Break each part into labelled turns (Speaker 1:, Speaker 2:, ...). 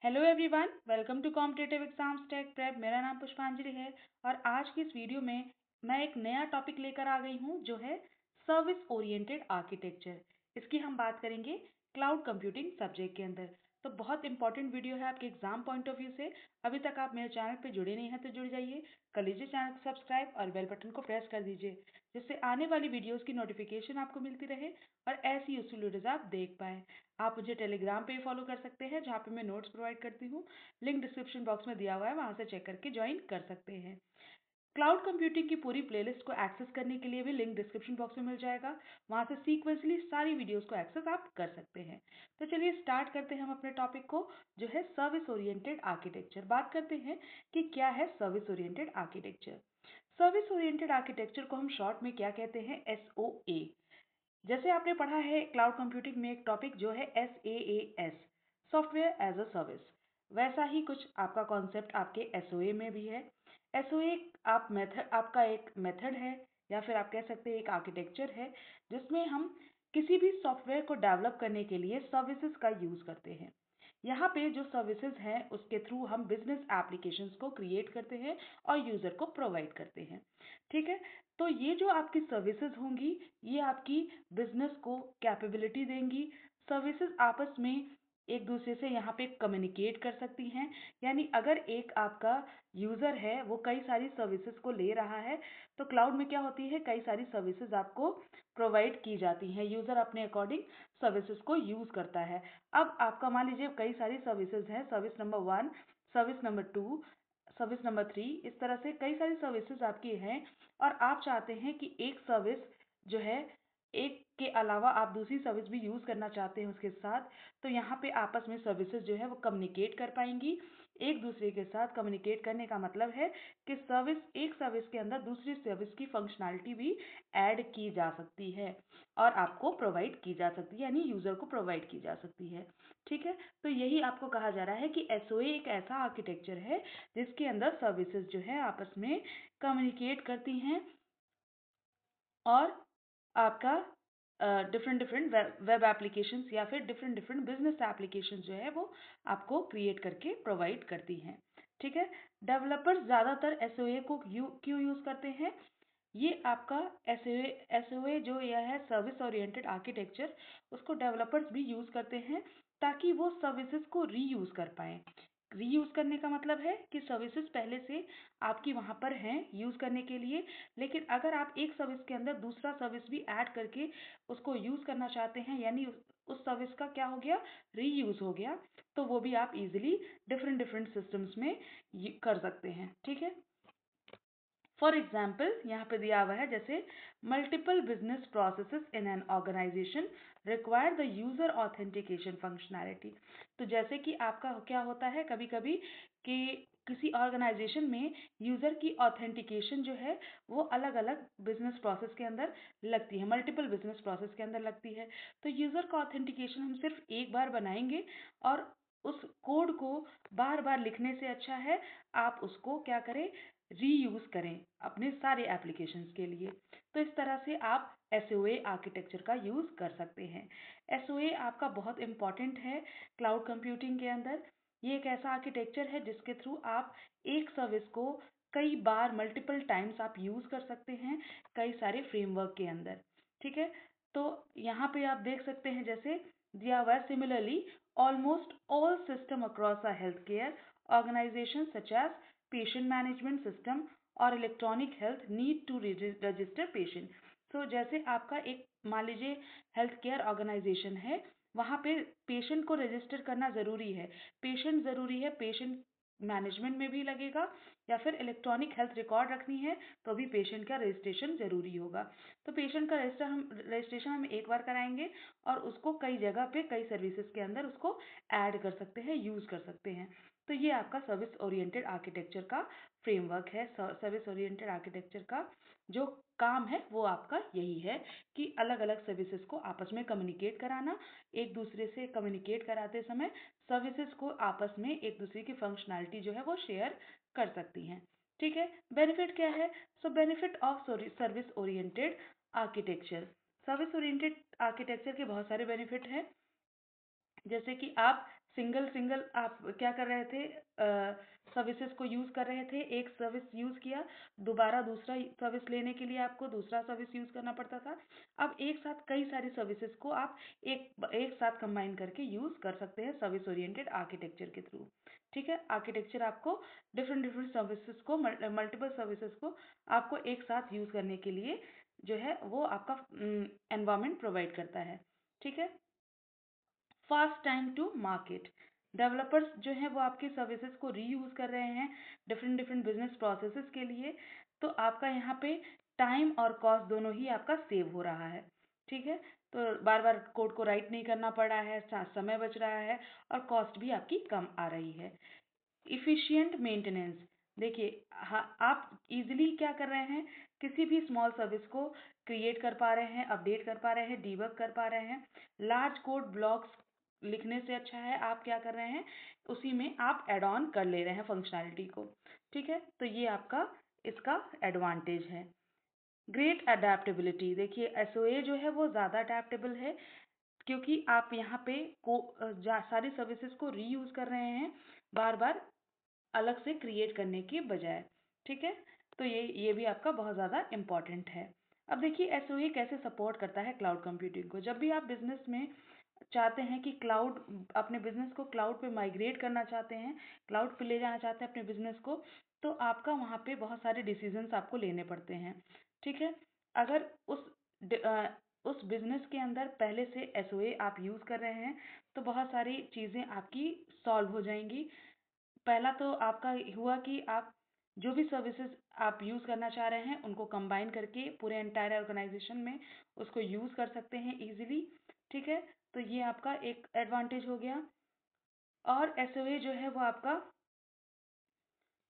Speaker 1: Hello everyone, welcome to competitive exams tech prep. मेरा नाम पुष्पांजलि है और आज की इस वीडियो में मैं एक नया टॉपिक लेकर आ गई हूँ जो है सर्विस ओरिएंटेड आर्किटेक्चर। इसकी हम बात करेंगे क्लाउड कंप्यूटिंग सब्जेक्ट के अंदर। तो बहुत इंपॉर्टेंट वीडियो है आपके एग्जाम पॉइंट ऑफ व्यू से। अभी तक आप मेरे चैनल पे जुड़े नहीं हैं तो जुड़ जाइए, कर लीजिए चैनल को सब्सक्राइब और बेल बटन को प्रेस कर दीजिए, जिससे आने वाली वीडियोस की नोटिफिकेशन आपको मिलती रहे और ऐसी यूजफुल वीडियोज आप देख पाएँ। आप मुझे टेलीग्राम पे फॉलो कर सकते हैं जहाँ पे मैं नोट्स प्रोवाइड करती हूँ। लिंक डिस्क्रिप्शन बॉक्स में दिया हुआ है, वहाँ से चेक करके ज्वाइन कर सकते हैं। क्लाउड कंप्यूटिंग की पूरी प्लेलिस्ट को एक्सेस करने के लिए भी लिंक डिस्क्रिप्शन बॉक्स में मिल जाएगा। वहाँ से सीक्वेंसली सारी वीडियोस को एक्सेस आप कर सकते हैं। तो चलिए स्टार्ट करते हैं हम अपने टॉपिक को, जो है सर्विस ओरिएंटेड आर्किटेक्चर। बात करते हैं कि क्या है service oriented architecture. Service oriented architecture को हम शॉर्ट में क्या कहते हैं, SOA। जैसे आपने पढ़ा है क्लाउड कंप्यूटिंग में एक टॉपिक जो है SaaS, software as a service, वैसा ही कुछ आपका कॉन्सेप्ट आपके SOA में भी है। SOA आपका एक मेथड है या फिर आप कह सकते हैं एक आर्किटेक्चर है, जिसमें हम किसी भी सॉफ्टवेयर को डेवलप करने के लिए सर्विसेज का यूज करते हैं। यहाँ पे जो सर्विसेज हैं उसके थ्रू हम बिजनेस एप्लीकेशंस को क्रिएट करते हैं और यूजर को प्रोवाइड करते हैं। ठीक है, तो ये जो आपकी सर्विसेज होंगी ये आपकी बिजनेस को कैपेबिलिटी देंगी। सर्विसेज आपस में एक दूसरे से यहाँ पे कम्युनिकेट कर सकती हैं। यानी अगर एक आपका यूज़र है वो कई सारी सर्विसेज को ले रहा है, तो क्लाउड में क्या होती है, कई सारी सर्विसेज आपको प्रोवाइड की जाती हैं। यूज़र अपने अकॉर्डिंग सर्विसेज को यूज़ करता है। अब आपका मान लीजिए कई सारी सर्विसेज हैं, service number 1, service number 2, service number 3, इस तरह से कई सारी सर्विसेज आपकी हैं और आप चाहते हैं कि एक सर्विस जो है, एक के अलावा आप दूसरी सर्विस भी यूज़ करना चाहते हैं उसके साथ, तो यहाँ पे आपस में सर्विसेज जो है वो कम्युनिकेट कर पाएंगी। एक दूसरे के साथ कम्युनिकेट करने का मतलब है कि एक सर्विस के अंदर दूसरी सर्विस की फंक्शनैलिटी भी ऐड की जा सकती है और आपको प्रोवाइड की जा सकती है, यानी यूज़र को प्रोवाइड की जा सकती है। ठीक है, तो यही आपको कहा जा रहा है कि SOA एक ऐसा आर्किटेक्चर है जिसके अंदर सर्विसेज जो है आपस में कम्युनिकेट करती हैं और आपका डिफरेंट डिफरेंट वेब एप्लीकेशंस या फिर डिफरेंट डिफरेंट बिजनेस एप्लीकेशंस जो है वो आपको क्रिएट करके प्रोवाइड करती हैं। ठीक है, डेवलपर्स ज़्यादातर SOA को क्यों यूज़ करते हैं? ये आपका SOA जो यह है सर्विस ओरिएंटेड आर्किटेक्चर, उसको डेवलपर्स भी यूज़ करते हैं ताकि वो सर्विसेज को रीयूज़ कर पाएँ। रीयूज़ करने का मतलब है कि सर्विसेज पहले से आपकी वहाँ पर हैं यूज़ करने के लिए, लेकिन अगर आप एक सर्विस के अंदर दूसरा सर्विस भी ऐड करके उसको यूज़ करना चाहते हैं, यानी उस सर्विस का क्या हो गया, रीयूज़ हो गया, तो वो भी आप इजीली डिफरेंट डिफरेंट सिस्टम्स में कर सकते हैं। ठीक है, फॉर एग्जाम्पल यहाँ पे दिया हुआ है, जैसे multiple business processes in an organisation require the user authentication functionality. तो जैसे कि आपका क्या होता है कभी कभी कि किसी ऑर्गेनाइजेशन में यूजर की ऑथेंटिकेशन जो है वो अलग अलग बिजनेस प्रोसेस के अंदर लगती है, मल्टीपल बिजनेस प्रोसेस के अंदर लगती है। तो यूजर का ऑथेंटिकेशन हम सिर्फ एक बार बनाएंगे और उस कोड को बार बार लिखने से अच्छा है आप उसको क्या करें, रीयूज करें अपने सारे एप्लीकेशंस के लिए। तो इस तरह से आप SOA आर्किटेक्चर का यूज कर सकते हैं। SOA आपका बहुत इंपॉर्टेंट है क्लाउड कंप्यूटिंग के अंदर। ये एक ऐसा आर्किटेक्चर है जिसके थ्रू आप एक सर्विस को कई बार मल्टीपल टाइम्स आप यूज कर सकते हैं कई सारे फ्रेमवर्क के अंदर। ठीक है, तो यहाँ पे आप देख सकते हैं जैसे दिया हुआ है, similarly almost all system across a health care organization such as patient management system और electronic health need to register patient. So जैसे आपका एक मान लीजिए हेल्थ केयर ऑर्गेनाइजेशन है, वहाँ पे पेशेंट को रजिस्टर करना ज़रूरी है, पेशेंट ज़रूरी है, पेशेंट मैनेजमेंट में भी लगेगा, या फिर इलेक्ट्रॉनिक हेल्थ रिकॉर्ड रखनी है तो भी पेशेंट का रजिस्ट्रेशन ज़रूरी होगा। तो पेशेंट का रजिस्ट्रेशन हम एक बार कराएंगे और उसको कई जगह पे कई सर्विसेज के अंदर उसको ऐड कर सकते हैं, यूज़ कर सकते हैं। तो ये आपका सर्विस ओरिएंटेड आर्किटेक्चर का फ्रेमवर्क है। सर्विस ओरिएंटेड आर्किटेक्चर का जो काम है वो आपका यही है कि अलग अलग सर्विसेज को आपस में कम्युनिकेट कराना, एक दूसरे से कम्युनिकेट कराते समय सर्विसेज को आपस में एक दूसरे की फंक्शनैलिटी जो है वो शेयर कर सकती हैं। ठीक है, बेनिफिट क्या है? सो benefit of service oriented architecture. Service oriented architecture के बहुत सारे बेनिफिट हैं, जैसे कि आप सिंगल सिंगल आप क्या कर रहे थे, सर्विसेज को यूज़ कर रहे थे, एक सर्विस यूज़ किया, दोबारा दूसरा सर्विस लेने के लिए आपको दूसरा सर्विस यूज़ करना पड़ता था। अब एक साथ कई सारी सर्विसेज को आप एक एक साथ कंबाइन करके यूज़ कर सकते हैं सर्विस ओरिएंटेड आर्किटेक्चर के थ्रू। ठीक है, आर्किटेक्चर आपको डिफरेंट डिफरेंट सर्विसेज को, मल्टीपल सर्विसेज को आपको एक साथ यूज़ करने के लिए जो है वो आपका एनवायरनमेंट प्रोवाइड करता है। ठीक है, fast time to market, developers जो हैं वो आपकी सर्विसेज को रीयूज कर रहे हैं डिफरेंट डिफरेंट बिजनेस प्रोसेसेस के लिए, तो आपका यहाँ पे टाइम और कॉस्ट दोनों ही आपका सेव हो रहा है। ठीक है, तो बार बार कोड को राइट नहीं करना पड़ रहा है, समय बच रहा है और कॉस्ट भी आपकी कम आ रही है। इफ़िशिएंट मेंटेनेंस, देखिए हाँ, आप इजीली क्या कर रहे हैं, किसी भी स्मॉल सर्विस को क्रिएट कर पा रहे हैं, अपडेट कर पा रहे हैं, डीबग कर पा रहे हैं। लार्ज कोड ब्लॉक्स लिखने से अच्छा है आप क्या कर रहे हैं, उसी में आप एड ऑन कर ले रहे हैं फंक्शनैलिटी को। ठीक है, तो ये आपका इसका एडवांटेज है। ग्रेट अडेप्टेबिलिटी, देखिए एसओए जो है वो ज़्यादा अडेप्टेबल है, क्योंकि आप यहाँ पे सारी सर्विसेज को रीयूज कर रहे हैं बार बार अलग से क्रिएट करने के बजाय। ठीक है, तो ये भी आपका बहुत ज़्यादा इम्पॉर्टेंट है। अब देखिए एसओए कैसे सपोर्ट करता है क्लाउड कंप्यूटिंग को। जब भी आप बिजनेस में चाहते हैं कि क्लाउड, अपने बिजनेस को क्लाउड पे माइग्रेट करना चाहते हैं, क्लाउड पे ले जाना चाहते हैं अपने बिजनेस को, तो आपका वहाँ पे बहुत सारे डिसीजंस आपको लेने पड़ते हैं। ठीक है, अगर उस बिजनेस के अंदर पहले से एसओए आप यूज़ कर रहे हैं तो बहुत सारी चीज़ें आपकी सॉल्व हो जाएंगी। पहला तो आपका हुआ कि आप जो भी सर्विसेज आप यूज़ करना चाह रहे हैं उनको कंबाइन करके पूरे एंटायर ऑर्गेनाइजेशन में उसको यूज़ कर सकते हैं इजीली। ठीक है, तो ये आपका एक एडवांटेज हो गया। और एसओए जो है वो आपका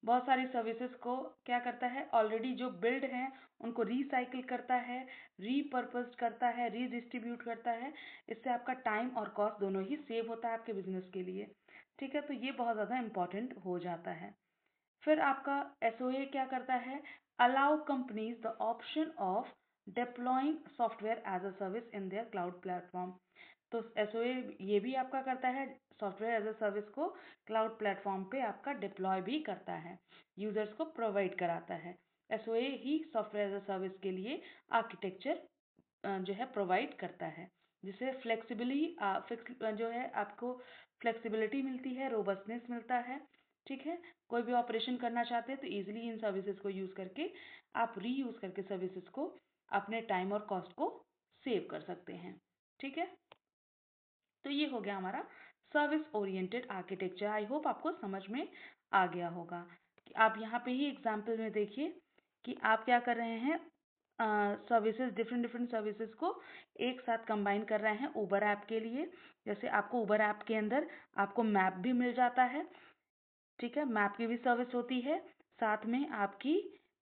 Speaker 1: बहुत सारी सर्विसेज को क्या करता है, ऑलरेडी जो बिल्ड हैं उनको रिसाइकिल करता है, रीपर्पस्ड करता है, रीडिस्ट्रीब्यूट करता है। इससे आपका टाइम और कॉस्ट दोनों ही सेव होता है आपके बिजनेस के लिए। ठीक है, तो ये बहुत ज़्यादा इम्पॉर्टेंट हो जाता है। फिर आपका एसओए क्या करता है, allow companies the option of deploying software as a service in their cloud platform. तो एसओए ये भी आपका करता है, सॉफ्टवेयर एज अ सर्विस को क्लाउड प्लेटफॉर्म पे आपका डिप्लॉय भी करता है, यूजर्स को प्रोवाइड कराता है। एसओए ही सॉफ्टवेयर एज अ सर्विस के लिए आर्किटेक्चर जो है प्रोवाइड करता है, जिससे फ्लेक्सिबली जो है आपको फ्लेक्सिबिलिटी मिलती है, रोबस्टनेस मिलता है। ठीक है, कोई भी ऑपरेशन करना चाहते हैं तो इजीली इन सर्विसेज को यूज़ करके आप रीयूज़ करके सर्विसेज को अपने टाइम और कॉस्ट को सेव कर सकते हैं। ठीक है, तो ये हो गया हमारा service oriented architecture. I hope आपको समझ में आ गया होगा। कि आप यहाँ पे ही एग्जाम्पल में देखिए कि आप क्या कर रहे हैं, सर्विसेज, डिफरेंट डिफरेंट सर्विसेज को एक साथ कंबाइन कर रहे हैं उबर ऐप के लिए। जैसे आपको उबर ऐप के अंदर आपको मैप भी मिल जाता है। ठीक है, मैप की भी सर्विस होती है, साथ में आपकी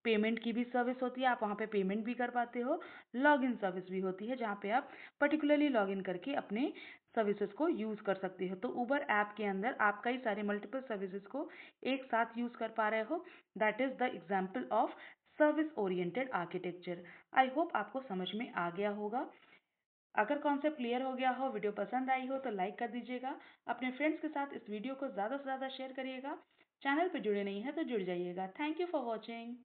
Speaker 1: पेमेंट की भी सर्विस होती है, आप वहाँ पे पेमेंट भी कर पाते हो। लॉगिन सर्विस भी होती है जहाँ पे आप पर्टिकुलरली लॉगिन करके अपने सर्विसेज को यूज़ कर सकते हो। तो उबर ऐप के अंदर आप कई सारे मल्टीपल सर्विसेज को एक साथ यूज़ कर पा रहे हो। That is the example of service oriented architecture. I hope आपको समझ में आ गया होगा। अगर कॉन्सेप्ट क्लियर हो गया हो, वीडियो पसंद आई हो तो लाइक कर दीजिएगा, अपने फ्रेंड्स के साथ इस वीडियो को ज़्यादा से ज़्यादा शेयर करिएगा। चैनल पर जुड़े नहीं हैं तो जुड़ जाइएगा। Thank you for watching.